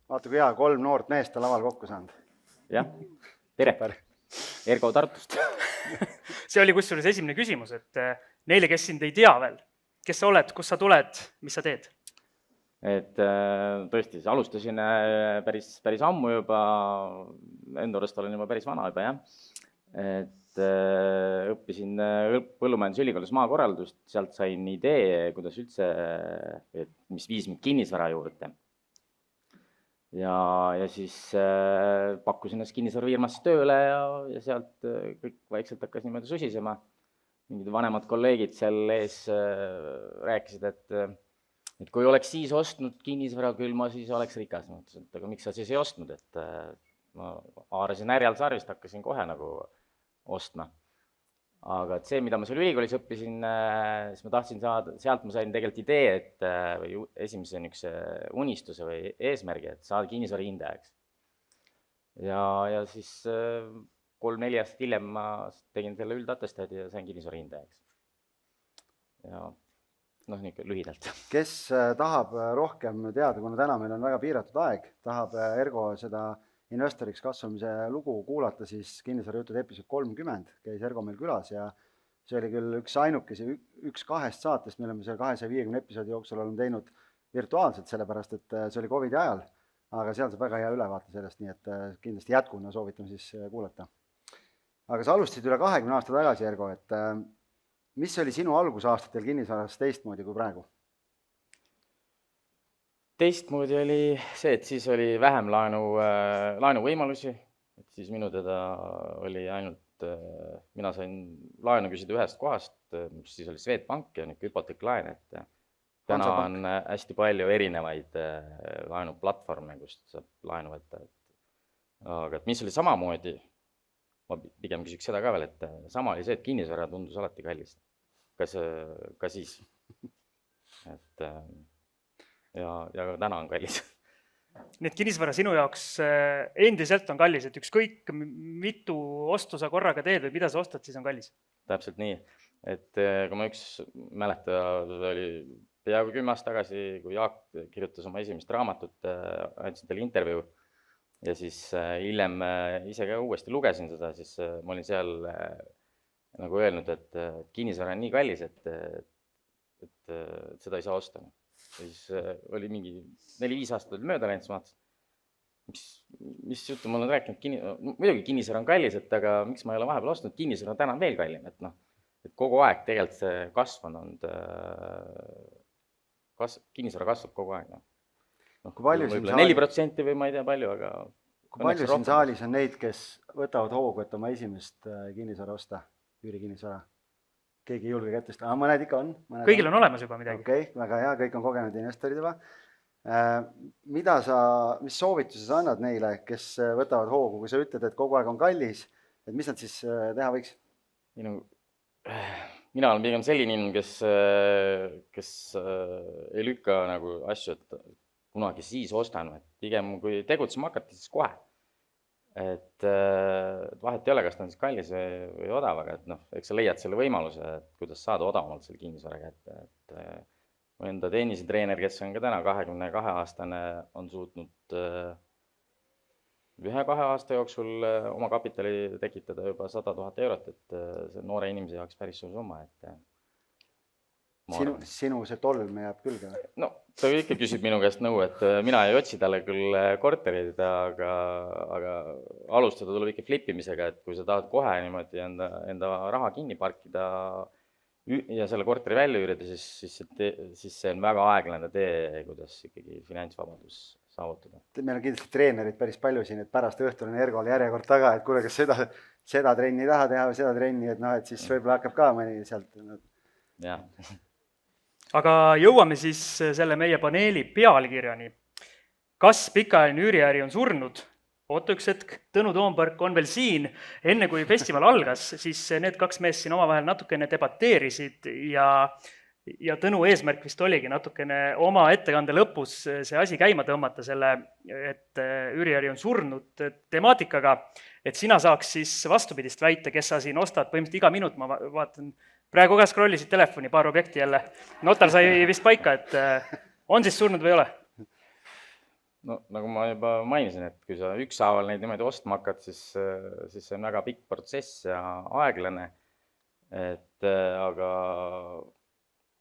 Vaata, kui hea, 3 noort meest on laval kokku saanud. Jah, tere. Ergo Tartust. See oli kusjuures esimene küsimus, et neile, kes sind ei tea veel, kes sa oled, kust sa tuled, mis sa teed? Et tõesti, alustasin päris ammu juba, enda arust olen juba päris vana juba, jah. Et õppisin Põllumajandusülikoolis maakorraldust, sealt sain idee, kuidas üldse, mis viis mind kinnisvara juurde. Ja siis pakkusin ennast kinnisvarafirmasse tööle ja sealt kõik vaikselt hakkas niimoodi susisema. Mingid vanemad kolleegid seal ees rääkisid, et kui oleks siis ostnud kinnisvara, küll ma siis oleks rikas. Mõtlesin, et aga miks sa siis ei ostnud, et ma haarasin härjal sarvist, hakkasin kohe nagu ostma. Aga see, mida ma seal ülikoolis õppisin, siis ma tahtsin saada, sealt ma sain tegelikult idee, või esimese niisuguse unistuse või eesmärgi, et saada kinnisvara hindajaks. Ja siis 3-4 aastat hiljem ma tegin selle üldatestaadi ja sain kinnisvara hindajaks. Ja niisugune lühidalt. Kes tahab rohkem teada, kuna täna meil on väga piiratud aeg, tahab Ergo seda investoriks kasvamise lugu kuulata, siis kinnisvarajutud episood 30 käis Ergo meil külas ja see oli küll üks 2 saatest, me oleme seal 250 episoodi jooksul oleme teinud virtuaalselt, sellepärast et see oli COVID ajal, aga seal saab väga hea ülevaate sellest, nii et kindlasti jätkuna soovitame siis kuulata. Aga sa alustasid üle 20 aasta tagasi, Ergo, et mis oli sinu algusaastatel kinnisvaras teistmoodi kui praegu? Teistmoodi oli see, et siis oli vähem laenuvõimalusi, et siis minu teda oli ainult, mina sain laenu küsida ühest kohast, mis siis oli Swedbank ja hüpoteeklaen, et täna on hästi palju erinevaid laenuplatvorme, kust saab laenu võtta. Aga mis oli samamoodi, ma pigem küsiks seda ka veel, et sama oli see, et kinnisvara tundus alati kallis, ka siis. Et ja täna on kallis. Nii et kinnisvara sinu jaoks endiselt on kallis, et ükskõik mitu ostu sa korraga teed või mida sa ostad, siis on kallis? Täpselt nii, et kui ma mäletada, oli peaaegu 10 aastat tagasi, kui Jaak kirjutas oma esimest raamatut, andsin talle intervjuu ja siis hiljem ise ka uuesti lugesin seda, siis ma olin seal nagu öelnud, et kinnisvara on nii kallis, et seda ei saa osta. Ja siis oli mingi 4-5 aastat oli mööda läinud, siis ma vaatasin, mis juttu ma olen rääkinud, muidugi kinnisvara on kallis, et aga miks ma ei ole vahepeal ostnud, kinnisvara on täna veel kallim, et kogu aeg tegelikult see kasv on olnud, kinnisvara kasvab kogu aeg. Võib-olla 4% või ma ei tea palju, aga kui palju siin saalis on neid, kes võtavad hoogu, et oma esimest kinnisvara osta, üürikinnisvara? Keegi ei julge kättest, aga mõned ikka on. Kõigil on olemas juba midagi. Okei, väga hea, kõik on kogenud investorid juba. Mis soovituse sa annad neile, kes võtavad hoogu, kui sa ütled, et kogu aeg on kallis, et mis nad siis teha võiks? Mina olen pigem selline inimene, kes ei lükka nagu asju, et kunagi siis ostan, et pigem kui tegutsema hakata, siis kohe. Et vahet ei ole, kas ta on siis kallis või odav, aga eks sa leiad selle võimaluse, et kuidas saada odavamalt selle kinnisvara kätte. Mu enda tennisetreener, kes on ka täna 22-aastane, on suutnud 1-2 aasta jooksul oma kapitali tekitada juba 100 000 eurot, et see noore inimese jaoks päris suur summa. Sinu see tolm jääb külge? No, ta ikka küsib minu käest nõu, et mina ei otsi talle küll korterid, aga alustada tuleb ikka flippimisega, et kui sa tahad kohe niimoodi enda raha kinni parkida ja selle korteri välja üürida, siis see on väga aeglane tee, kuidas ikkagi finantsvabadus saavutada. Meil on kindlasti treenerid päris palju siin, et pärast õhtul on Ergol järjekord taga, et kuule, kas seda trenni ei taha teha või seda trenni, et siis võib-olla hakkab ka mõni sealt. Jah. Aga jõuame siis selle meie paneeli pealkirjani. Kas pikaajaline üüriäri on surnud? Oota üks hetk, Tõnu Toompark on veel siin. Enne kui festival algas, siis need 2 meest siin omavahel natukene debateerisid ja Tõnu eesmärk vist oligi natukene oma ettekande lõpus see asi käima tõmmata selle, et üüriäri on surnud temaatikaga, et sina saaks siis vastupidist väita, kes sa siin ostad põhimõtteliselt iga minut, ma vaatan, praegu ka scrollisid telefoni, paar objekti jälle. Notar sai vist paika, et on siis surnud või ei ole? No nagu ma juba mainisin, et kui sa ükshaaval neid niimoodi ostma hakkad, siis see on väga pikk protsess ja aeglane. Aga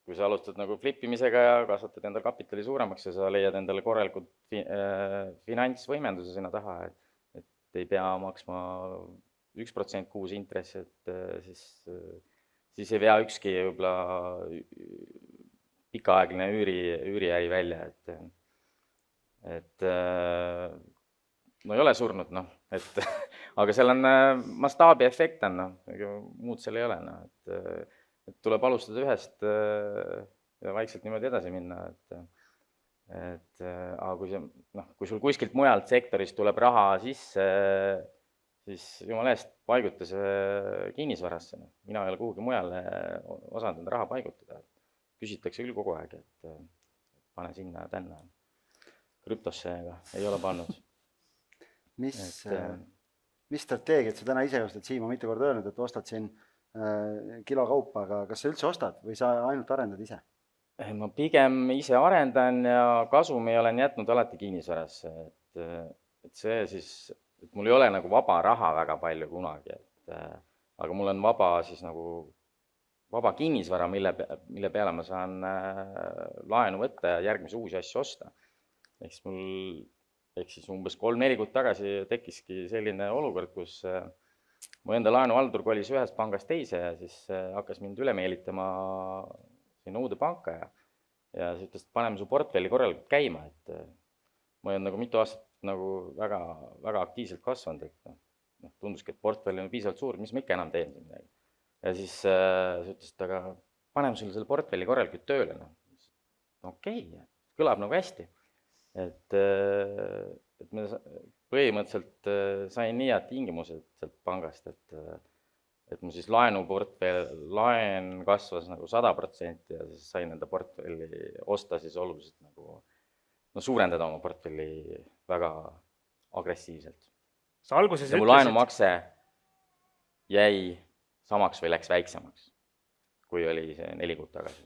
kui sa alustad nagu flippimisega ja kasvatad endale kapitali suuremaks ja sa leiad endale korralikult finantsvõimenduse sinna taha, et ei pea maksma 1% kuus intressi, et siis ei vea ükski võib-olla pikaaegne üüriäri välja, et no ei ole surnud, noh, et aga seal on mastaabi efekt on, noh, muud seal ei ole, noh, et tuleb alustada ühest ja vaikselt niimoodi edasi minna, aga kui sul kuskilt mujalt sektorist tuleb raha sisse, siis jumala eest paiguta see kinnisvarasse. Mina ei ole kuhugi mujale osanud enda raha paigutada. Küsitakse küll kogu aeg, et pane sinna ja tänna. Krüptosse ei ole pannud. Mis strateegiat sa täna ise ostad? Siim on mitu korda öelnud, et ostad siin kilo kaupa, aga kas sa üldse ostad või sa ainult arendad ise? Ma pigem ise arendan ja kasumi olen jätnud alati kinnisvarasse, et see siis, et mul ei ole nagu vaba raha väga palju kunagi, aga mul on vaba kinnisvara, mille peale ma saan laenu võtta ja järgmisi uusi asju osta. Ehk siis umbes 3-4 kuud tagasi tekkiski selline olukord, kus mu enda laenuhaldur kolis ühest pangast teise ja siis hakkas mind üle meelitama sinna uude panka ja siis ütles, et paneme su portfelli korralikult käima, et ma olen nagu mitu aastat nagu väga, väga aktiivselt kasvanud, et tunduski, et portfell on piisavalt suur, mis ma ikka enam teen siin midagi. Ja siis ütles, et aga paneme sulle selle portfelli korralikult tööle. Okei, kõlab nagu hästi. Et me põhimõtteliselt sain nii head tingimused sealt pangast, et mu siis laen kasvas nagu 100% ja siis sain enda portfelli osta siis oluliselt nagu, suurendada oma portfelli väga agressiivselt. Sa alguses ja mu laenumakse jäi samaks või läks väiksemaks, kui oli see 4 kuud tagasi.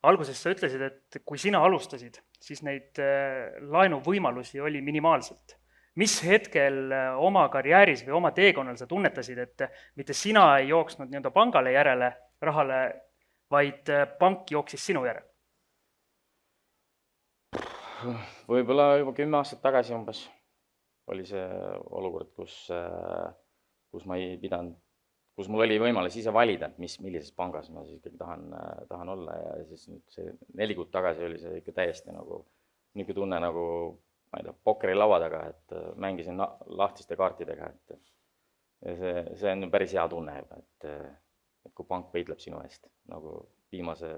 Alguses sa ütlesid, et kui sina alustasid, siis neid laenuvõimalusi oli minimaalselt. Mis hetkel oma karjääris või oma teekonnal sa tunnetasid, et mitte sina ei jooksnud nii-öelda pangale järele rahale, vaid pank jooksis sinu järele? Võib-olla juba 10 aastat tagasi umbes oli see olukord, kus ma ei pidanud, kus mul oli võimalus ise valida, et millises pangas ma siis ikkagi tahan olla ja siis nüüd see 4 kuud tagasi oli see ikka täiesti nagu niisugune tunne nagu, ma ei tea, pokkeri laua taga, et mängisin lahtiste kaartidega, et see on päris hea tunne juba, et kui pank võitleb sinu eest nagu viimase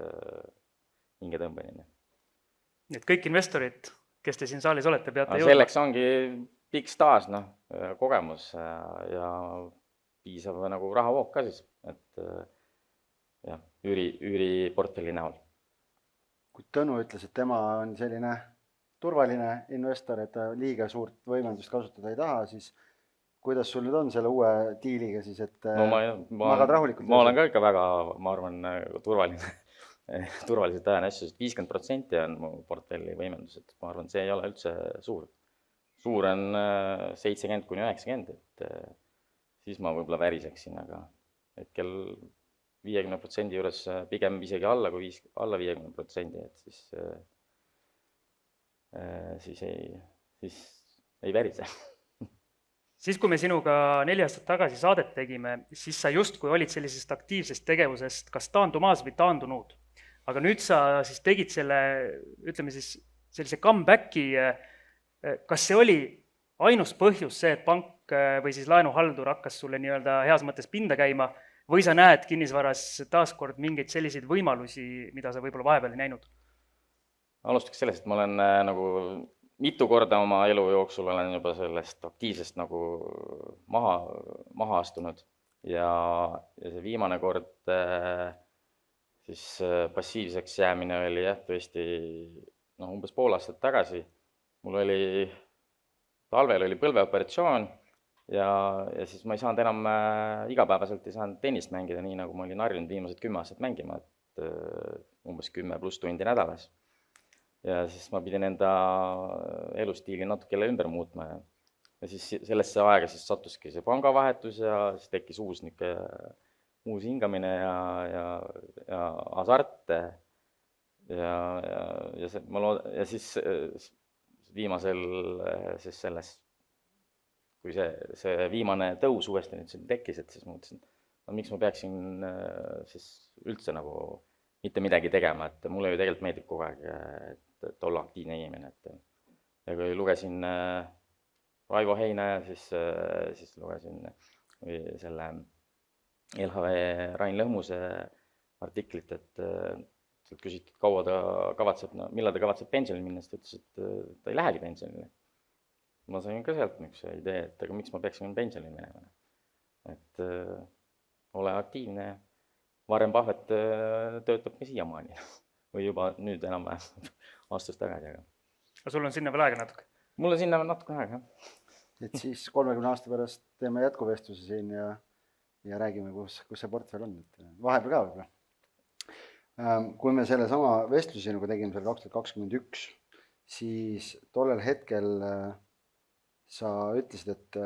hingetõmbenini. Nii et kõik investorid, kes te siin saalis olete, peate jõudma. Selleks ongi pikk staaž, kogemus ja piisav nagu rahavoog ka siis, et jah, üüriportfelli näol. Kui Tõnu ütles, et tema on selline turvaline investor, et ta liiga suurt võimendust kasutada ei taha, siis kuidas sul nüüd on selle uue diiliga siis, et magad rahulikult? Ma olen ka ikka väga, ma arvan, turvaliselt ajan asju, sest 50% on mu portfelli võimendus, et ma arvan, see ei ole üldse suur. Suur on 70-90, et siis ma võib-olla väriseksin, aga hetkel 50% juures pigem isegi alla 50%, et siis ei värise. Siis, kui me sinuga 4 aastat tagasi saadet tegime, siis sa justkui olid sellisest aktiivsest tegevusest kas taandumaas või taandunud. Aga nüüd sa siis tegid selle, ütleme siis, sellise comebacki. Kas see oli ainus põhjus see, et pank või siis laenuhaldur hakkas sulle nii-öelda heas mõttes pinda käima või sa näed kinnisvaras taaskord mingeid selliseid võimalusi, mida sa võib-olla vahepeal ei näinud? Alustaks sellest, et ma olen nagu mitu korda oma elu jooksul olen juba sellest aktiivsest nagu maha astunud ja see viimane kord siis passiivseks jäämine oli jah, tõesti umbes pool aastat tagasi. Mul oli talvel oli põlveoperatsioon ja siis ma ei saanud enam igapäevaselt ei saanud tennist mängida nii, nagu ma olin harjunud viimased 10 aastat mängima, et umbes 10+ tundi nädalas. ja siis ma pidin enda elustiili natuke jälle ümber muutma ja siis sellesse aega siis sattuski see pangavahetus ja siis tekkis uus hingamine ja hasart ja see, ja siis viimasel siis selles, kui see viimane tõus uuesti nüüd siin tekkis, et siis mõtlesin, no miks ma peaksin siis üldse nagu mitte midagi tegema, et mulle ju tegelikult meeldib kogu aeg, et olla aktiivne inimene, ja kui lugesin Raivo Heina ja siis lugesin selle LHV Rain Lõhmuse artiklit, et sealt küsiti, kaua ta kavatseb, millal ta kavatseb pensionile minna, siis ta ütles, et ta ei lähegi pensionile. Ma sain ka sealt niisuguse idee, et aga miks ma peaksin pensionile minema. Et ole aktiivne. Warren Buffett töötab ka siiamaani või juba nüüd enam-vähem aastast tagasi. Aga sul on sinna veel aega natuke? Mul on sinna natuke aega. Et siis 30 aasta pärast teeme jätkuvestluse siin ja räägime, kus see portfell on. Vahepeal ka võib-olla. Kui me selle sama vestluse sinuga tegime seal 2021, siis tollel hetkel sa ütlesid, et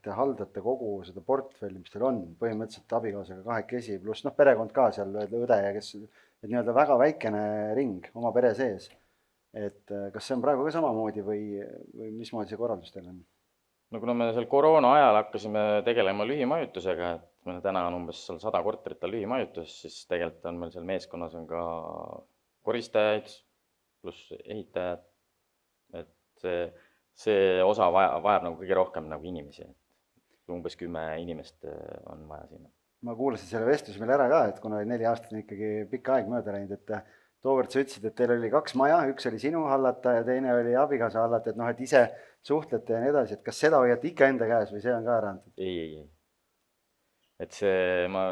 te haldate kogu seda portfelli, mis teil on, põhimõtteliselt abikaasaga kahekesi, pluss perekond ka seal, õde ja kes, et nii-öelda väga väikene ring oma pere sees. Et kas see on praegu ka samamoodi või mismoodi see korraldus teil on? No kuna me seal koroona ajal hakkasime tegelema lühimajutusega, et meil täna on umbes 100 korterit on lühimajutus, siis tegelikult on meil seal meeskonnas on ka koristajaid pluss ehitajad, et see osa vajab nagu kõige rohkem nagu inimesi, et umbes 10 inimest on vaja sinna. Ma kuulasin selle vestluse meil ära ka, et kuna 4 aastat on ikkagi pikka aeg mööda läinud, et tookord sa ütlesid, et teil oli 2 maja, üks oli sinu hallata ja teine oli abikaasa hallata, et et ise suhtlete ja nii edasi, et kas seda hoiate ikka enda käes või see on ka ära antud? Ei. Et ma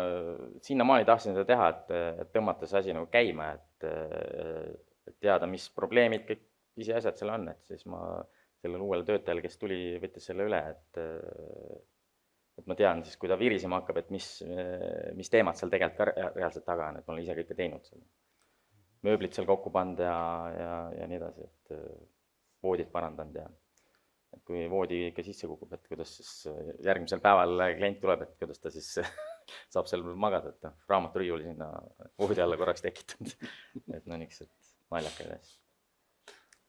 sinnamaani tahtsin seda teha, et tõmmata see asi nagu käima, et teada, mis probleemid, kõik pisiasjad seal on, et siis ma sellele uuele töötajale, kes tuli, võttis selle üle, et ma tean siis, kui ta virisema hakkab, et mis teemad seal tegelikult ka reaalselt taga on, et ma olen ise kõike teinud seal. Mööblit seal kokku pand ja nii edasi, et voodid parandanud ja et kui voodi ikka sisse kukub, et kuidas siis järgmisel päeval klient tuleb, et kuidas ta siis saab seal magada, et raamaturiiuli sinna voodi alla korraks tekitanud. Et niisugused naljakaid asju.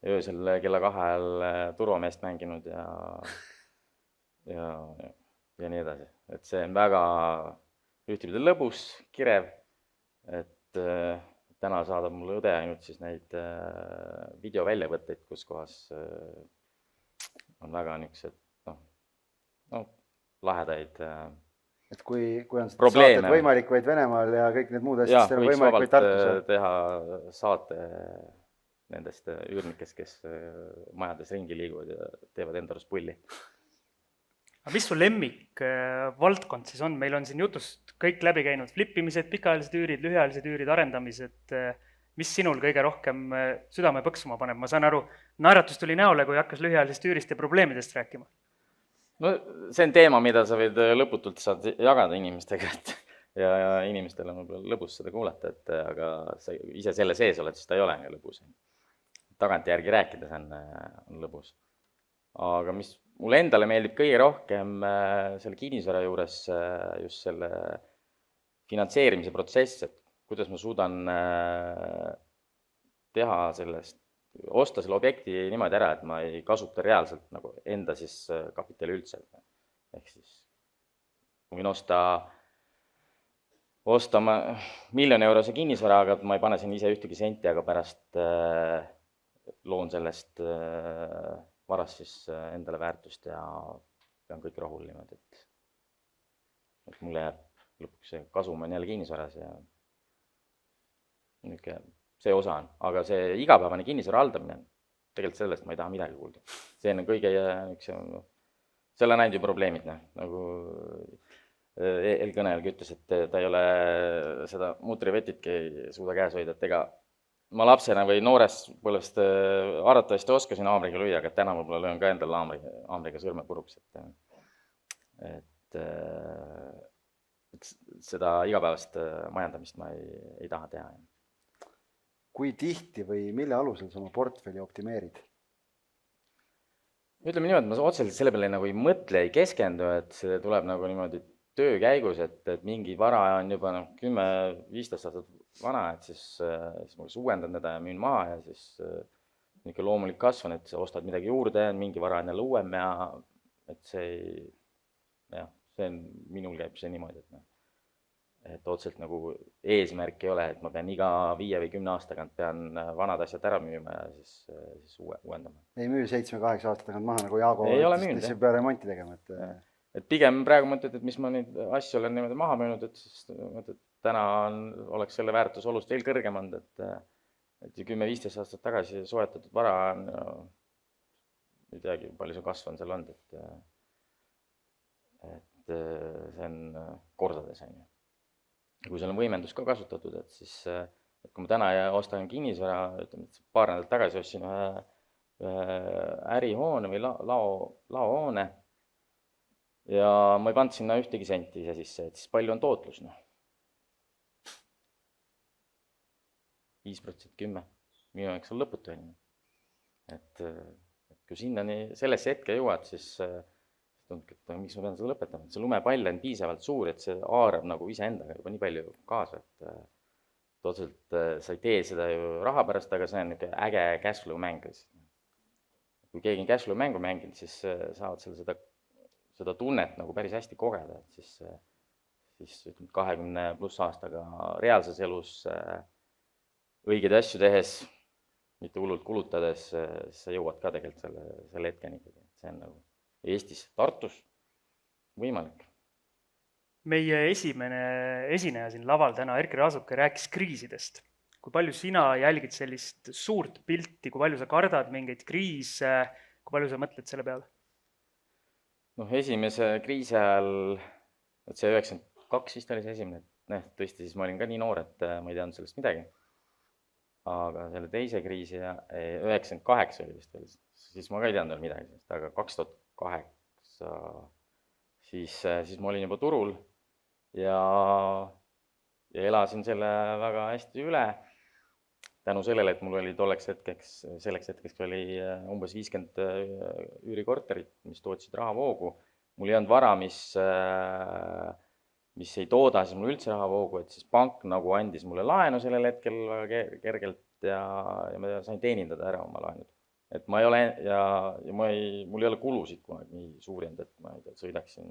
Öösel kella 2 turvameest mänginud ja nii edasi. Et see on väga ühtepidi lõbus, kirev, et täna saadab mulle õde ainult siis neid videoväljavõtteid, kus kohas on väga niisugused lahedaid et kui on probleeme. Saated võimalik vaid Venemaal ja kõik need muud asjad, siis võiks võimalik vaid Tartus teha saate nendest üürnikest, kes majades ringi liiguvad ja teevad enda arust pulli. Aga mis su lemmik valdkond siis on? Meil on siin jutust kõik läbi käinud, flippimised, pikaajalised üürid, lühiajalised üürid, arendamised. Mis sinul kõige rohkem südame põksuma paneb? Ma saan aru, naeratus tuli näole, kui hakkas lühiajalisest üürist ja probleemidest rääkima. No see on teema, mida sa võid lõputult saad jagada inimestega, ja inimestel on võib-olla lõbus seda kuulata, aga sa ise selle sees oled, siis ta ei ole lõbus. Tagantjärgi rääkides on lõbus. Aga mis mulle endale meeldib kõige rohkem selle kinnisvara juures just selle finantseerimise protsess, et kuidas ma suudan teha sellest, osta selle objekti niimoodi ära, et ma ei kasuta reaalselt nagu enda siis kapitali üldse. Ehk siis võin osta 1 miljoni eurose kinnisvara, aga ma ei pane siin ise ühtegi senti, aga pärast loon sellest varast siis endale väärtust ja pean kõik rahul niimoodi, et mulle jääb lõpuks see kasum on jälle kinnisvaras ja see osa on, aga see igapäevane kinnisvara haldamine, tegelikult sellest ma ei taha midagi kuulda. See on kõige, seal on ainult ju probleemid, nagu eelkõnelgi ütles, et ta ei ole seda mutrivetitki ei suuda käes hoida, et ega ma lapsena või noores põlvest arvatavasti oskasin haamriga lüüa, aga täna võib-olla löön ka endale haamriga sõrme puruks, et seda igapäevast majandamist ma ei taha teha. kui tihti või mille alusel sa oma portfelli optimeerid? Ütleme niimoodi, ma otseselt selle peale nagu ei mõtle, ei keskendu, et see tuleb nagu niimoodi töö käigus, et mingi vara on juba 10-15 aastat vana, et siis ma kas uuendan teda ja müün maha ja siis niisugune loomulik kasv on, et sa ostad midagi juurde, mingi vara on jälle uuem ja et minul käib see niimoodi, et otseselt nagu eesmärk ei ole, et ma pean iga 5 või 10 aasta tagant pean vanad asjad ära müüma ja siis uuendama. Ei müü 7-8 aasta tagant maha, nagu Jaago Ei ole ütles, müünud, et siis peab remonti tegema. Et pigem praegu mõtled, et mis ma neid asju olen niimoodi maha müünud, et siis mõtled, täna oleks selle väärtus olust veel kõrgem olnud, et 10-15 aastat tagasi soetatud vara on, ei teagi, palju see kasv on seal olnud, et see on kordades, on ju. Kui seal on võimendus ka kasutatud, et siis et kui ma täna ostan kinnisvara, ütleme, et paar nädalat tagasi ostsin ühe ärihoone või laohoone ja ma ei pannud sinna ühtegi senti ise sisse, et siis palju on tootlus, 5%, 10%, minu jaoks on lõputu, on ju. Et kui sinnani sellesse hetke jõuad, siis tundub, et miks ma pean seda lõpetama, et see lumepall on piisavalt suur, et see haarab nagu iseendaga juba nii palju kaasa, et otseselt sa ei tee seda ju raha pärast, aga see on niisugune äge cashflow mäng. Kui keegi on cashflow mängu mänginud, siis saavad seda tunnet nagu päris hästi kogeda, et siis 20+ aastaga reaalses elus õigeid asju tehes, mitte hullult kulutades, siis sa jõuad ka tegelikult selle hetkeni ikkagi, et see on nagu Eestis, Tartus võimalik. Meie esimene esineja siin laval täna, Erki Raasuke, rääkis kriisidest. Kui palju sina jälgid sellist suurt pilti, kui palju sa kardad mingeid kriise, kui palju sa mõtled selle peale? Esimese kriisi ajal, et see 92 vist oli see esimene, tõesti, siis ma olin ka nii noor, et ma ei teadnud sellest midagi. Aga selle teise kriisi, 98 oli vist veel, siis ma ka ei teadnud veel midagi, aga 2008 siis ma olin juba turul ja elasin selle väga hästi üle. Tänu sellele, et mul oli selleks hetkeks oli umbes 50 üürikorterit, mis tootsid rahavoogu. Mul ei olnud vara, mis ei tooda siis mul üldse rahavoogu, et siis pank nagu andis mulle laenu sellel hetkel väga kergelt ja ma sain teenindada ära oma laenud. Et ma ei ole, mul ei ole kulusid kunagi nii suuri olnud, et ma ei tea, sõidaksin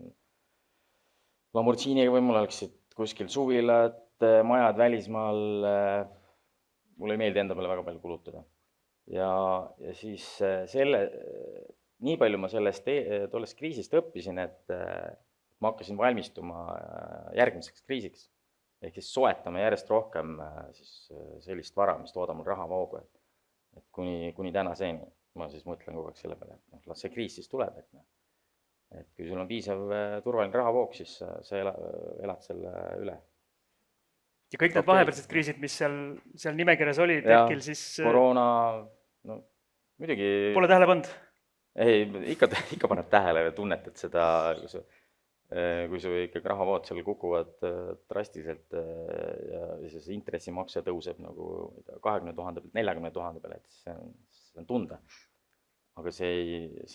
Lamborghiniga või mul oleksid kuskil suvilad, majad välismaal, mul ei meeldi enda peale väga palju kulutada. Ja siis nii palju ma tollest kriisist õppisin, et ma hakkasin valmistuma järgmiseks kriisiks. Ehk siis soetama järjest rohkem sellist vara, mis toodab mul rahavoogu. Et kuni tänaseni ma siis mõtlen kogu aeg selle peale, et las see kriis siis tuleb, et kui sul on piisav turvaline rahavoog, siis sa elad selle üle. Ja kõik need vahepealsed kriisid, mis seal nimekirjas olid, Erkil siis... Koroona, muidugi... Pole tähele pannud? Ei, ikka paned tähele ja tunnetad seda, kui su ikkagi rahavood seal kukuvad drastiliselt ja siis intressimakse tõuseb nagu 20 000 pealt 40 000 peale, et see on tunda. Aga see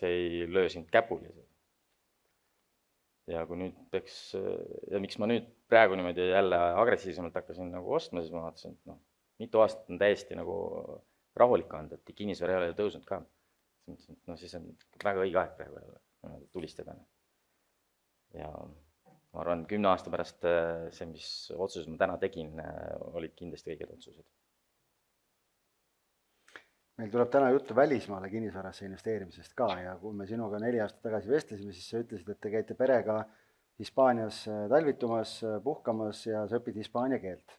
ei löö sind käpuli. Ja kui nüüd miks ma nüüd praegu niimoodi jälle agressiivsemalt hakkasin nagu ostma, siis ma vaatasin, et mitu aastat on täiesti nagu rahulik olnud, et kinnisvara ei ole tõusnud ka. Siis on väga õige aeg praegu tulistada. Ja ma arvan, 10 aasta pärast see, mis otsused ma täna tegin, olid kindlasti õiged otsused. Meil tuleb täna juttu välismaale kinnisvarasse investeerimisest ka ja kui me sinuga 4 aastat tagasi vestlesime, siis sa ütlesid, et te käite perega Hispaanias talvitumas, puhkamas ja sa õpid hispaania keelt.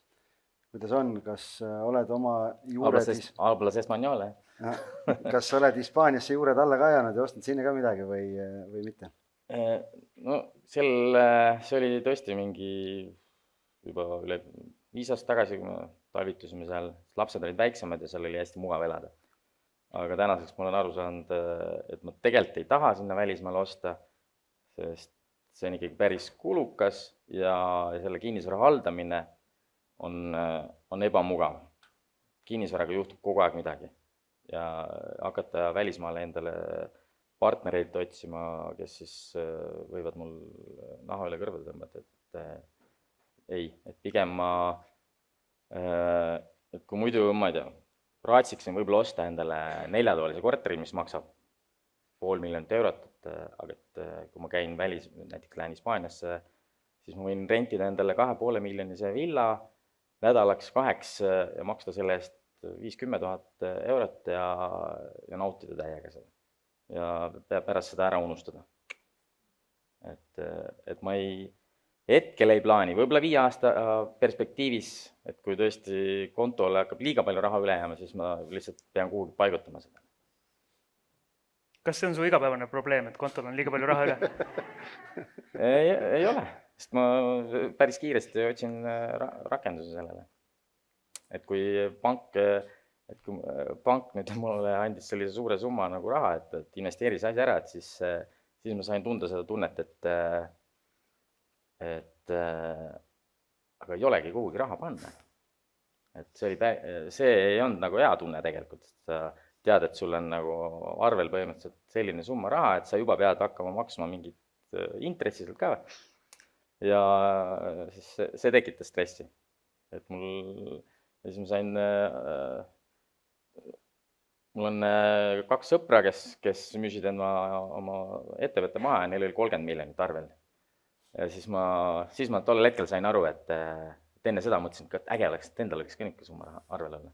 Kuidas on, kas oled oma juured... Hablas español, Kas oled Hispaaniasse juured alla ka ajanud ja ostnud sinna ka midagi või mitte? See oli tõesti mingi juba üle 5 aastat tagasi, kui me talvitusime seal, lapsed olid väiksemad ja seal oli hästi mugav elada. Aga tänaseks ma olen aru saanud, et ma tegelikult ei taha sinna välismaale osta, sest see on ikkagi päris kulukas ja selle kinnisvara haldamine on ebamugav. kinnisvaraga juhtub kogu aeg midagi ja hakata välismaale endale partnereid otsima, kes siis võivad mul naha üle kõrvade tõmbata, et ei, et pigem et kui muidu, ma ei tea, raatsiksin võib-olla osta endale 4-toalise korteri, mis maksab 500 000 eurot, aga et kui ma käin näiteks lähen Hispaaniasse, siis ma võin rentida endale 2,5 miljonise villa nädalaks 2 ja maksta selle eest 50 000 eurot ja nautida täiega seda. Ja pärast seda ära unustada. Et ma hetkel ei plaani, võib-olla 5 aasta perspektiivis, et kui tõesti kontole hakkab liiga palju raha üle jääma, siis ma lihtsalt pean kuhugi paigutama seda. Kas see on su igapäevane probleem, et kontol on liiga palju raha üle? Ei ole, sest ma päris kiiresti otsin rakenduse sellele. Et kui pank nüüd mulle andis sellise suure summa nagu raha, et investeeri see asi ära, et siis ma sain tunda seda tunnet, et aga ei olegi kuhugi raha panna. Et see ei olnud nagu hea tunne tegelikult, et sa tead, et sul on nagu arvel põhimõtteliselt selline summa raha, et sa juba pead hakkama maksma mingit intressi sealt ka. Ja siis see tekitas stressi. Et siis ma sain, mul on 2 sõpra, kes müüsid oma ettevõtte maha ja neil oli 30 miljonit arvel. Ja siis ma tollel hetkel sain aru, et enne seda mõtlesin, et äge oleks, et endal oleks ka niisugune summa arvel olla.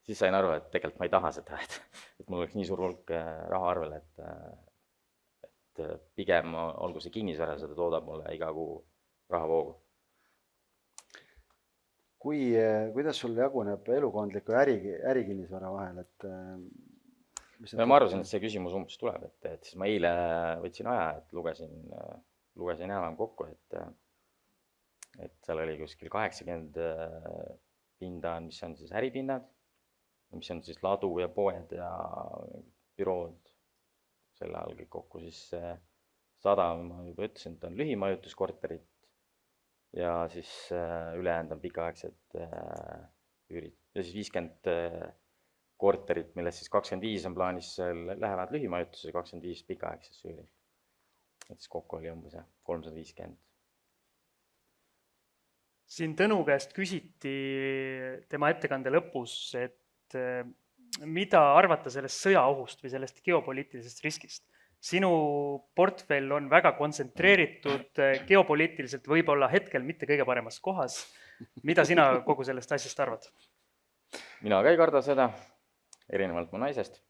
Siis sain aru, et tegelikult ma ei taha seda, et mul oleks nii suur hulk raha arvel, et pigem olgu see kinnisvara, seda toodab mulle iga kuu rahavoogu. Kuidas sul jaguneb elukondliku ärikinnisvara vahel? Ma arvasin, et see küsimus umbes tuleb, et siis ma eile võtsin aja, et lugesin enam kokku, et seal oli kuskil 80 pinda, mis on siis äripinnad, mis on siis ladu ja poed ja bürood, selle all kõik kokku siis 100, ma juba ütlesin, et on lühimajutuskorterit ja siis ülejäänud on pikaaegsed üürid. Ja siis 50 korterit, millest siis 25 on plaanis, lähevad lühimajutusse ja 25 pikaaegsesse üüri. Et siis kokku oli umbes 350. Siin Tõnu käest küsiti tema ettekande lõpus, et mida arvata sellest sõjaohust või sellest geopoliitilisest riskist. Sinu portfell on väga kontsentreeritud, geopoliitiliselt võib-olla hetkel mitte kõige paremas kohas. Mida sina kogu sellest asjast arvad? Mina ka ei karda seda, erinevalt mu naisest.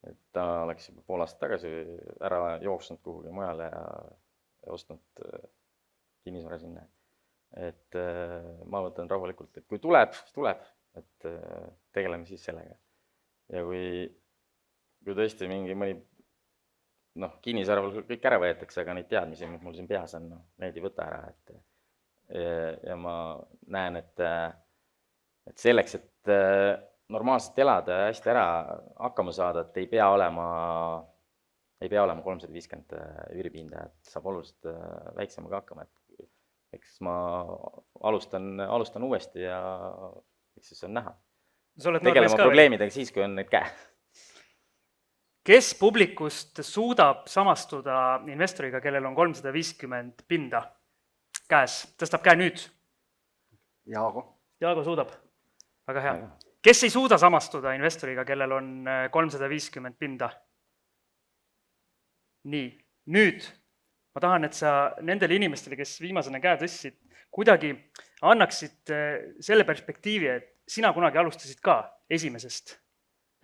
Et ta oleks juba pool aastat tagasi ära jooksnud kuhugi mujale ja ostnud kinnisvara sinna. Et ma võtan rahulikult, et kui tuleb, et tegeleme siis sellega. Ja kui tõesti mõni kinnisarvel kõik ära võetakse, aga neid teadmisi, mis mul siin peas on, neid ei võta ära. Ja ma näen, et selleks, et normaalselt elada ja hästi ära hakkama saada, et ei pea olema 350 üüripinda, et saab oluliselt väiksemaga hakkama. Eks ma alustan uuesti ja eks siis on näha. Tegelema probleemidega siis, kui on neid käe. Kes publikust suudab samastuda investoriga, kellel on 350 pinda käes? Tõstab käe nüüd. Jaago suudab. Väga hea. Kes ei suuda samastuda investoriga, kellel on 350 pinda? Nii, nüüd ma tahan, et sa nendele inimestele, kes viimasena käe tõstsid, kuidagi annaksid selle perspektiivi, et sina kunagi alustasid ka esimesest.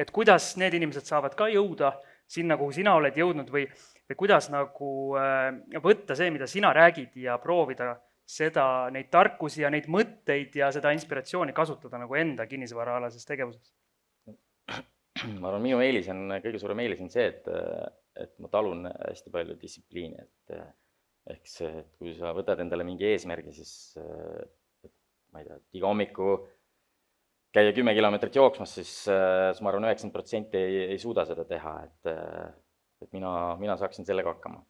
Et kuidas need inimesed saavad ka jõuda sinna, kuhu sina oled jõudnud või kuidas nagu võtta see, mida sina räägid ja proovida neid tarkusi ja neid mõtteid ja seda inspiratsiooni kasutada nagu enda kinnisvaraalases tegevuses? Ma arvan, minu kõige suurem eelis on see, et ma talun hästi palju distsipliini. Ehk see, et kui sa võtad endale mingi eesmärgi, siis ma ei tea, iga hommiku käia 10 kilomeetrit jooksmas, siis ma arvan, 90% ei suuda seda teha, et mina saaksin sellega hakkama.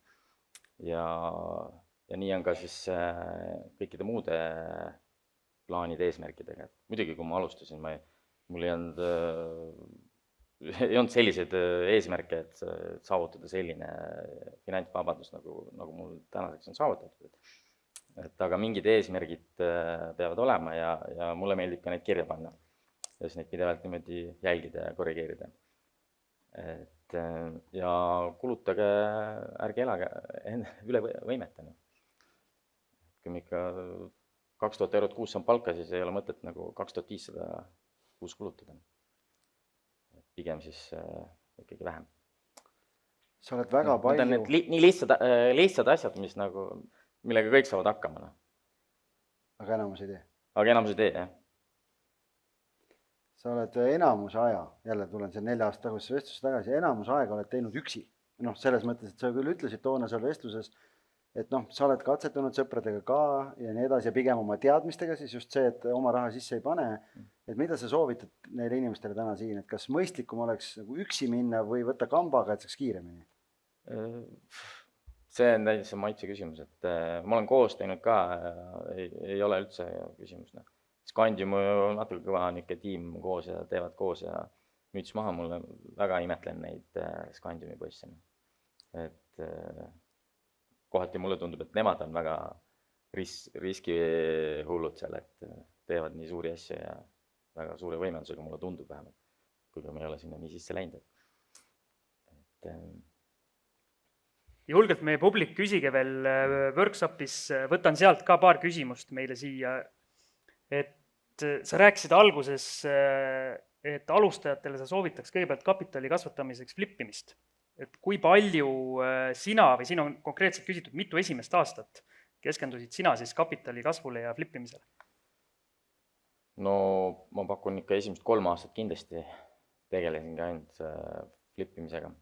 Ja nii on ka siis kõikide muude plaanide eesmärkidega. Muidugi, kui ma alustasin, ma mul ei olnud selliseid eesmärke, et saavutada selline finantsvabadus, nagu mul tänaseks on saavutatud. Et aga mingid eesmärgid peavad olema ja mulle meeldib ka neid kirja panna. Ja siis neid pidevalt niimoodi jälgida ja korrigeerida. Ja kulutage, ärge elage üle võimetani. Kui me ikka 2000 eurot kuus saan palka, siis ei ole mõtet nagu 2500 kuus kulutada. Pigem siis ikkagi vähem. Sa oled väga palju... Nii lihtsad asjad, millega kõik saavad hakkama. Aga enamus ei tee. Aga enamus ei tee, jah. Sa oled enamuse aja, jälle tulen see 4 aasta tagusesse vestlusse tagasi, enamuse aega oled teinud üksi. Selles mõttes, et sa küll ütlesid toona seal vestluses, et sa oled katsetanud sõpradega ka ja nii edasi ja pigem oma teadmistega, siis just see, et oma raha sisse ei pane. Et mida sa soovitad neile inimestele täna siin, et kas mõistlikum oleks nagu üksi minna või võtta kambaga, et saaks kiiremini? See on täitsa maitse küsimus, et ma olen koos teinud ka, ei ole üldse küsimus. Scandium on natuke kõva niisugune tiim koos ja teevad koos ja müts maha, mulle väga imetlen neid Scandiumi poisse. Et kohati mulle tundub, et nemad on väga riskihullud seal, et teevad nii suuri asju ja väga suure võimendusega, mulle tundub vähemalt, kuigi ma ei ole sinna nii sisse läinud. Julgelt meie publik küsige veel workshopis, võtan sealt ka paar küsimust meile siia. Et sa rääkisid alguses, et alustajatele sa soovitaks kõigepealt kapitali kasvatamiseks flippimist. Et kui palju sina või siin on konkreetselt küsitud, mitu esimest aastat keskendusid sina siis kapitali kasvule ja flippimisele? No ma pakun ikka esimest 3 aastat kindlasti tegelesin ka ainult flippimisega.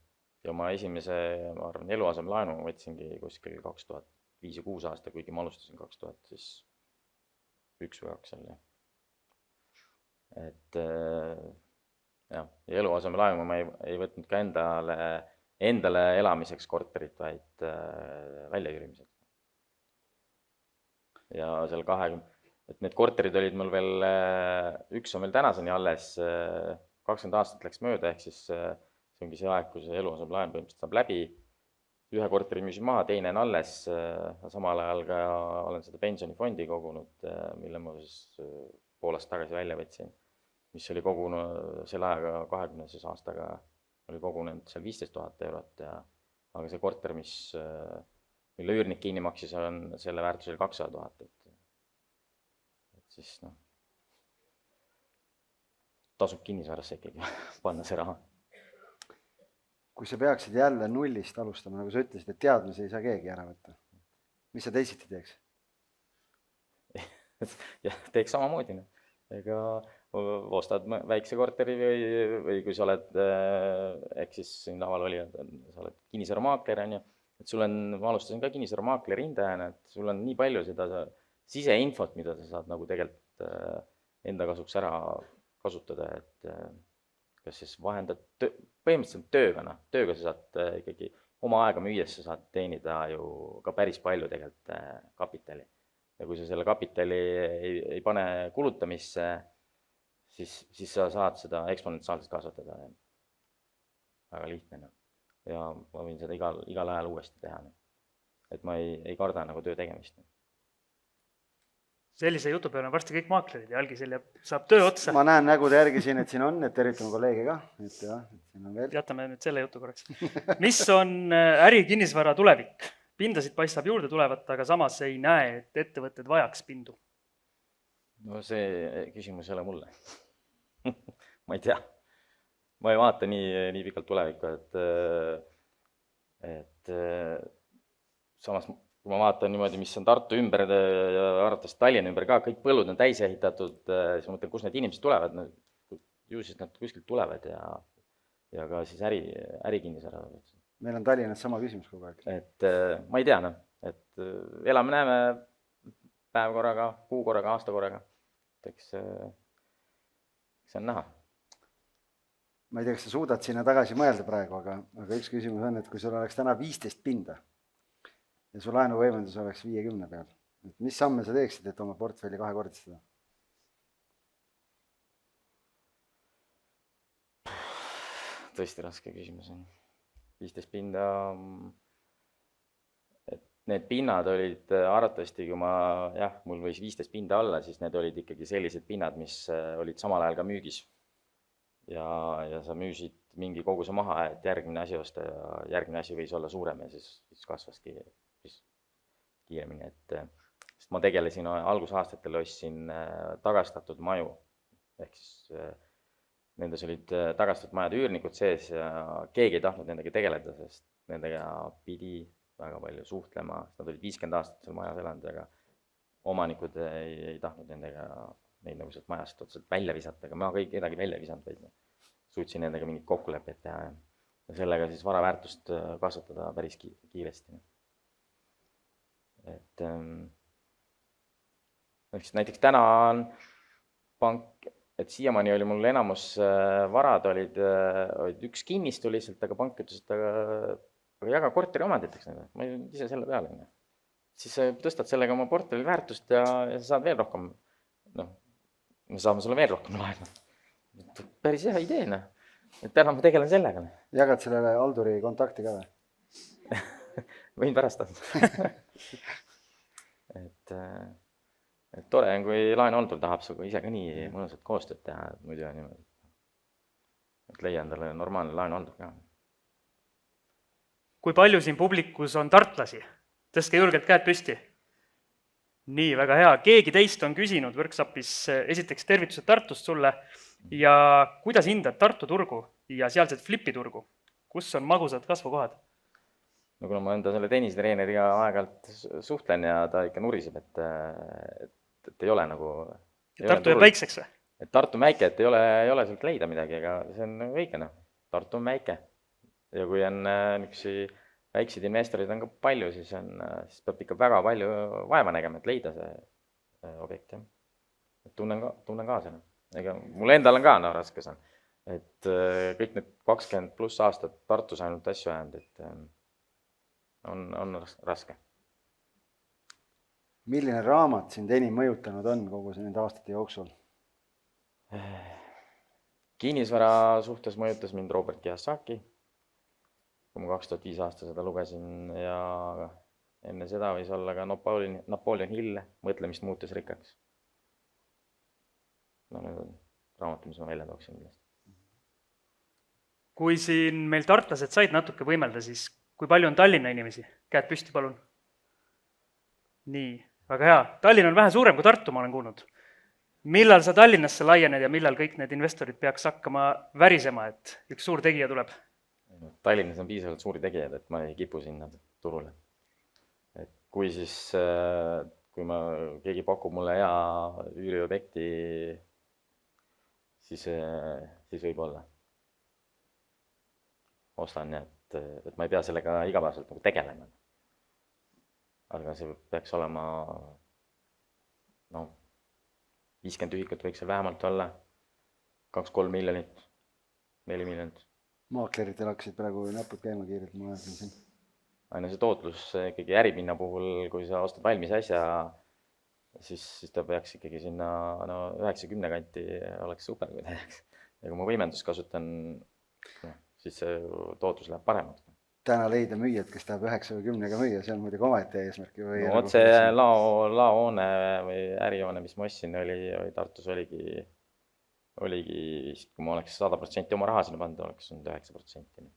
Ja ma esimese, ma arvan, eluasemelaenu võtsingi kuskil 2005-2006 aasta, kuigi ma alustasin 2001 või 2 seal. Et ja eluasemelaenu ma ei võtnud ka endale elamiseks korterit, vaid väljakürimiseks. Ja seal 20, et need korterid olid mul veel, üks on veel tänaseni alles, 20 aastat läks mööda, ehk siis see ongi see aeg, kui see eluasemelaen põhimõtteliselt saab läbi. Ühe korteri müüsin maha, teine on alles, samal ajal ka olen seda pensionifondi kogunud, mille ma siis poolest tagasi välja võtsin, mis oli kogunud selle ajaga 20 aastaga oli kogunenud seal 15 000 eurot, aga see korter, mille üürnik kinni maksis, selle väärtus oli 200 000. Et siis tasub kinnisvarasse ikkagi panna see raha. Kui sa peaksid jälle nullist alustama, nagu sa ütlesid, et teadmisi ei saa keegi ära võtta, mis sa teisiti teeks? Ja teeks samamoodi. Ega ostad väikse korteri või kui sa oled, ehk siis siin laval oli, sa oled kinnisvaramaakler, et ma alustasin ka kinnisvaramaakleri hindajana, et sul on nii palju seda siseinfot, mida sa saad nagu tegelikult enda kasuks ära kasutada, et kas siis vahendad põhimõtteliselt tööga sa saad ikkagi oma aega müües, sa saad teenida ju ka päris palju tegelikult kapitali. Ja kui sa selle kapitali ei pane kulutamisse, siis sa saad seda eksponentsiaalselt kasvatada. Väga lihtne. Ja ma võin seda igal ajal uuesti teha. Et ma ei karda nagu töö tegemist. Sellise jutu peale on varsti kõik maaklerid ja Algisel saab töö otsa. Ma näen nägude järgi siin, et siin on, et tervitame kolleegi ka. Et siin on veel. Jätame nüüd selle jutu korraks. Mis on äri kinnisvara tulevik? Pindasid paistab juurde tulevat, aga samas ei näe, et ettevõtted vajaks pindu. No see küsimus ei ole mulle. Ma ei tea. Ma ei vaata nii pikalt tulevikku, et samas kui ma vaatan niimoodi, mis on Tartu ümber ja arvatavasti Tallinna ümber ka, kõik põllud on täis ehitatud, siis ma mõtlen, kus need inimesed tulevad, ju siis nad kuskilt tulevad ja ka siis ärikinnisvara. Meil on Tallinnas sama küsimus kogu aeg. Et ma ei tea, et elame näeme päev korraga, kuu korraga, aasta korraga. Eks see on näha. Ma ei tea, kas sa suudad sinna tagasi mõelda praegu, aga üks küsimus on, et kui sul oleks täna 15 pinda ja su laenuvõimendus oleks 50 peal, et mis samme sa teeksid, et oma portfelli kahekordistada? tõesti raske küsimus on. 15 pinda, et need pinnad olid arvatavasti, kui mul võis 15 pinda olla, siis need olid ikkagi sellised pinnad, mis olid samal ajal ka müügis. Ja sa müüsid mingi koguse maha, et järgmine asi osta ja järgmine asi võis olla suurem ja siis kasvaski kiiremini, sest ma tegelesin algusaastatel, ostsin tagastatud maju, ehk siis nendes olid tagastatud majade üürnikud sees ja keegi ei tahtnud nendega tegeleda, sest nendega pidi väga palju suhtlema, sest nad olid 50 aastat seal majas elanud, aga omanikud ei tahtnud neid nagu sealt majast otseselt välja visata, aga ma kedagi välja visanud, vaid suutsin nendega mingit kokkulepet teha ja sellega siis vara väärtust kasvatada päris kiiresti. Et näiteks täna on pank, et siiamaani oli mul enamus varad olid üks kinnistu lihtsalt, aga pank ütles, et aga jaga korteri omanditeks, ma ei ise selle peale. Siis sa tõstad sellega oma portfelli väärtust ja sa saad veel rohkem, me saame sulle veel rohkem laenu. Päris hea idee, et täna ma tegelen sellega. Jagad sellele halduri kontakti ka või? Võin pärast anda. et tore on, kui laenuhaldur tahab sinuga ise ka nii mõnusat koostööd teha, et muidu on niimoodi. Et leia endale normaalne laenuhaldur ka. Kui palju siin publikus on tartlasi? Tõstke julgelt käed püsti. Nii, väga hea. Keegi teist on küsinud workshopis esiteks tervitused Tartust sulle ja kuidas hindad Tartu turgu ja sealset flipiturgu? Kus on magusad kasvukohad? No kuna ma enda selle tennistreeneriga aeg-ajalt suhtlen ja ta ikka nuriseb, et ei ole nagu... Tartu jääb väikseks või? Et Tartu on väike, et ei ole sealt leida midagi, aga see on väike. Tartu on väike. Ja kui on nüksi väikseid investorid on ka palju, siis peab ikka väga palju vaeva nägema, et leida see objekt. Tunnen ka selle. Mul endal on ka raske see. Et kõik need 20 pluss aastat Tartus ainult asju ajanud, et on raske. Milline raamat sind enim mõjutanud on kogu nende aastate jooksul? Kinnisvara suhtes mõjutas mind Robert Kiyosaki, kui ma 2005 aasta seda lugesin ja enne seda võis olla ka Napoleon Hill, Mõtlemist muutus rikkaks. Need on raamatud, mis ma välja tooksin. Kui siin meil tartlased said natuke võimelda, siis kui palju on Tallinna inimesi? Käed püsti, palun. Nii, väga hea. Tallinn on vähe suurem kui Tartu, ma olen kuulnud. Millal sa Tallinnasse laiened ja millal kõik need investorid peaks hakkama värisema, et üks suur tegija tuleb? Tallinnas on piisavalt suuri tegijad, et ma ei kipu sinna turule. Et kui keegi pakub mulle hea üüriobjekti, siis võib olla. Ostan, et ma ei pea sellega igapäevaselt tegelema. Aga see peaks olema 50 ühikut võiks seal vähemalt olla, 2-3 miljonit, 4 miljonit. Maakleritel hakkasid praegu näpud käima kiirelt, ma vaatan siin. Aina see tootlus ikkagi äripinna puhul, kui sa ostad valmis asja, siis ta peaks ikkagi sinna 90 kanti oleks super, kui ta jääks. Ja kui ma võimendust kasutan, siis see tootlus läheb paremaks. Täna leida müüjad, kes tahab 90-ga müüa, see on muidugi omaette eesmärk. Otse laohoone või ärihoone, mis ma ostsin, Tartus oligi vist, kui ma oleks 100% oma raha sinna pannud, oleks 9%.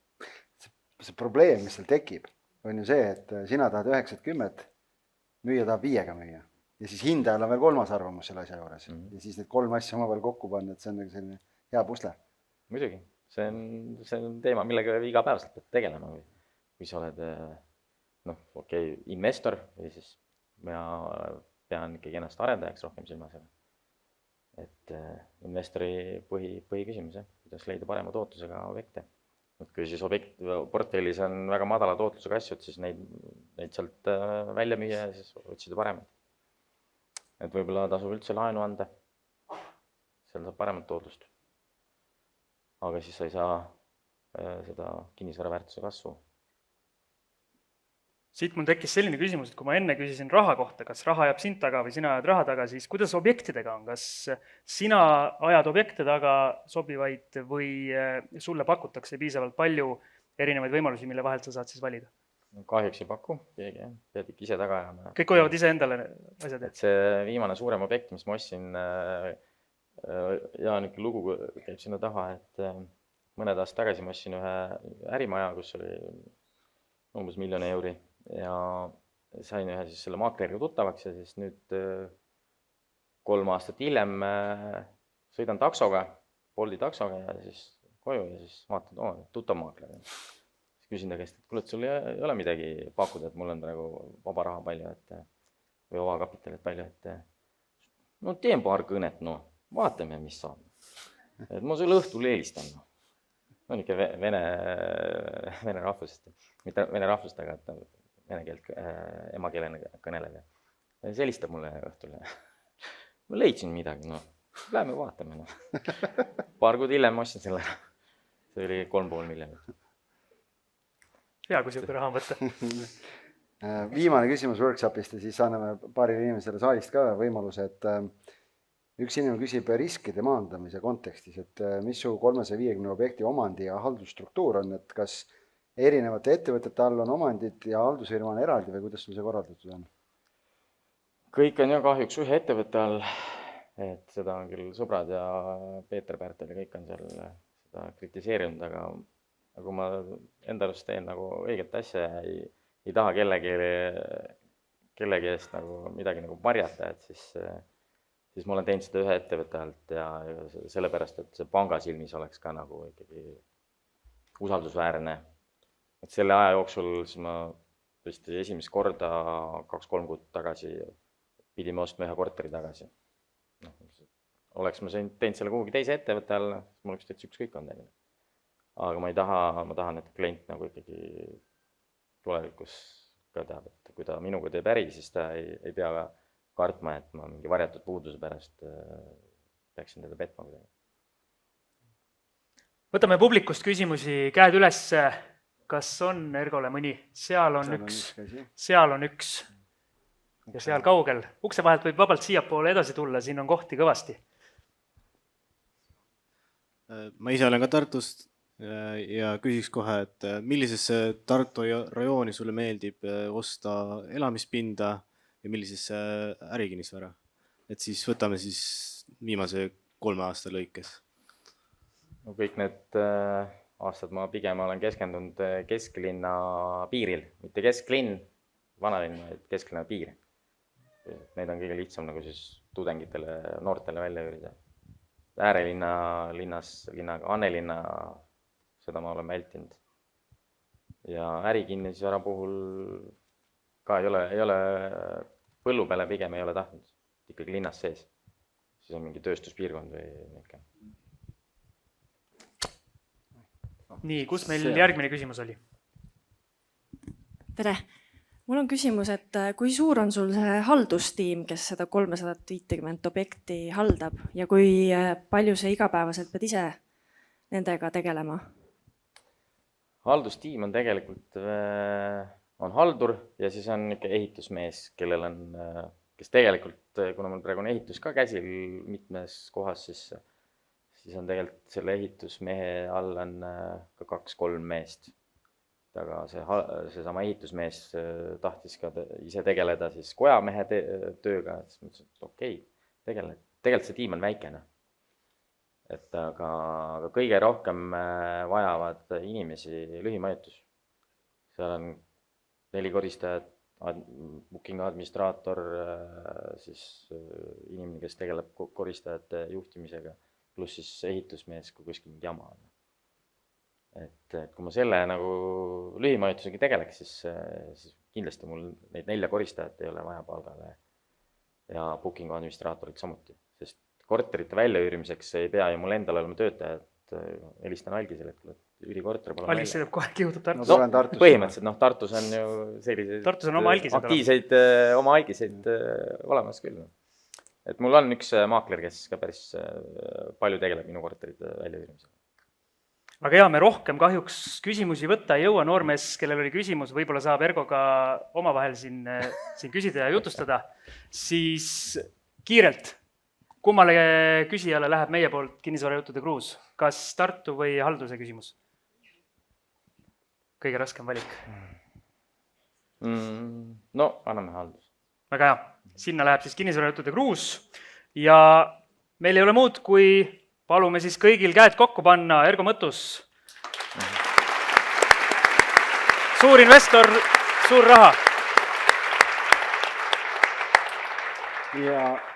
See probleem, mis seal tekib, on ju see, et sina tahad 90, müüja tahab 5-ga müüa. Ja siis hindajal on veel kolmas arvamus selle asja juures. Ja siis need 3 asja oma veel kokku panna, et see on selline hea pusle. Muidugi, see on teema, millega igapäevaselt pead tegelema. Kui sa oled investor või siis ma pean ikkagi ennast arendajaks rohkem silmas. Et investori põhiküsimus, kuidas leida parema tootlusega objekte. Kui siis portfellis on väga madala tootlusega asjad, siis neid sealt välja müüa ja siis otsida paremad. Et võib-olla tasub üldse laenu anda, seal saab paremat tootlust. Aga siis sa ei saa seda kinnisvara väärtuse kasvu. siit mul tekkis selline küsimus, et kui ma enne küsisin raha kohta, kas raha jääb sind taga või sina ajad raha taga, siis kuidas objektidega on, kas sina ajad objekte taga sobivaid või sulle pakutakse piisavalt palju erinevaid võimalusi, mille vahelt sa saad siis valida? Kahjuks ei paku keegi, pead ikka ise taga ajama. Kõik hoiavad ise endale asjad? Et see viimane suurem objekt, mis ma ostsin, Jaan ikka lugu käib sinna taha, et mõned aastad tagasi ma ostsin ühe ärimaja, kus oli umbes 1 000 000 euri ja sain ühe siis selle maakleriga tuttavaks ja siis nüüd 3 aastat hiljem sõidan taksoga, Bolti taksoga ja siis koju ja siis vaatan, tuttav maakler. Siis küsin ta käest, et kuule, et sul ei ole midagi pakkuda, et mul on praegu vaba raha palju, või vaba kapitalit palju, et no teen paar kõnet, vaatame, mis saab. Et ma sulle õhtul helistan. On ikka vene rahvusest, mitte vene rahvust, aga vene keelt emakeelena kõnelev. Ja siis helistab mulle õhtul. Ma leidsin midagi, läheme vaatame. Paar kuud hiljem ma ostsin selle. See oli 3,5 miljonit. Hea, kui siuke raha on võtta. Viimane küsimus workshopist ja siis anname paarile inimesele saalist ka võimaluse, et üks inimene küsib riskide maandamise kontekstis, et mis su 350 objekti omandi ja haldusstruktuur on, et kas erinevate ettevõtete all on omandid ja haldusfirma on eraldi või kuidas sul see korraldatud on? Kõik on ju kahjuks ühe ettevõtte all, et seda on küll sõbrad ja Peeter Pärtel ja kõik on seal seda kritiseerinud, aga kui ma enda arust teen nagu õiget asja ja ei taha kellegi eest nagu midagi nagu marjata, et siis ma olen teinud seda ühe ettevõtte alt ja sellepärast, et see panga silmis oleks ka nagu ikkagi usaldusväärne. Et selle aja jooksul siis ma tõesti esimest korda 2-3 kuud tagasi pidime ostma ühe korteri tagasi. Oleks ma teinud selle kuhugi teise ettevõtte all, siis mul oleks täitsa ükskõik on tegelikult. Aga ma tahan, et klient nagu ikkagi tulevikus ka teab, et kui ta minuga teeb äri, siis ta ei pea kartma, et ma mingi varjatud puuduse pärast peaksin teda petma kuidagi. Võtame publikust küsimusi, käed üles. Kas on Ergole mõni? Seal on üks ja seal kaugel. Ukse vahelt võib vabalt siiapoole edasi tulla, siin on kohti kõvasti. Ma ise olen ka Tartust ja küsiks kohe, et millisesse Tartu rajooni sulle meeldib osta elamispinda ja millisesse ärikinnisvara? Et siis võtame siis viimase 3 aasta lõikes. No kõik need aastad ma pigem olen keskendunud kesklinna piiril, mitte kesklinn, vanalinn, vaid kesklinna piir. Neid on kõige lihtsam nagu siis tudengitele, noortele välja üürida. Äärelinnaga, Annelinna, seda ma olen vältinud. Ja ärikinnisvara puhul ka ei ole põllu peale pigem ei ole tahtnud, ikkagi linnas sees. Siis on mingi tööstuspiirkond või niisugune. Nii, kus meil järgmine küsimus oli? Tere! Mul on küsimus, et kui suur on sul see haldustiim, kes seda 350 objekti haldab ja kui palju see igapäevaselt pead ise nendega tegelema? Haldustiim on tegelikult on haldur ja siis on ehitusmees, kes tegelikult, kuna mul praegu on ehitus ka käsil mitmes kohas, siis on tegelikult selle ehitusmehe all on ka 2-3 meest. Aga seesama ehitusmees tahtis ka ise tegeleda siis kojamehe tööga, siis mõtlesin, et okei, tegelikult see tiim on väikene. Aga kõige rohkem vajavad inimesi lühimajutus. Seal on 4 koristajat, booking administraator, siis inimene, kes tegeleb koristajate juhtimisega, pluss siis ehitusmees, kui kuskil mingi jama on. Et kui ma selle nagu lühimajutusega tegeleks, siis kindlasti mul neid 4 koristajat ei ole vaja palgale ja booking administraatorit samuti, sest korterite väljaüürimiseks ei pea ju mul endal olema töötajad, helistan Algisele, et üürikorter palun Algis sõidab kohe kihutub Tartus. Põhimõtteliselt, Tartus on ju selliseid Tartus on oma Algised aktiivseid oma Algiseid olemas küll. Et mul on üks maakler, kes ka päris palju tegeleb minu korterite väljaüürimisega. väga hea, me rohkem kahjuks küsimusi võtta ei jõua, noormees, kellel oli küsimus, võib-olla saab Ergoga omavahel siin küsida ja jutustada, siis kiirelt, kummale küsijale läheb meie poolt kinnisvarajuttude kruus, kas Tartu või halduse küsimus? Kõige raskem valik. No, anname haldus. Väga hea, sinna läheb siis kinnisvarajuttude kruus ja meil ei ole muud, kui palume siis kõigil käed kokku panna, Ergo Mõttus. Suur investor, suur raha. ja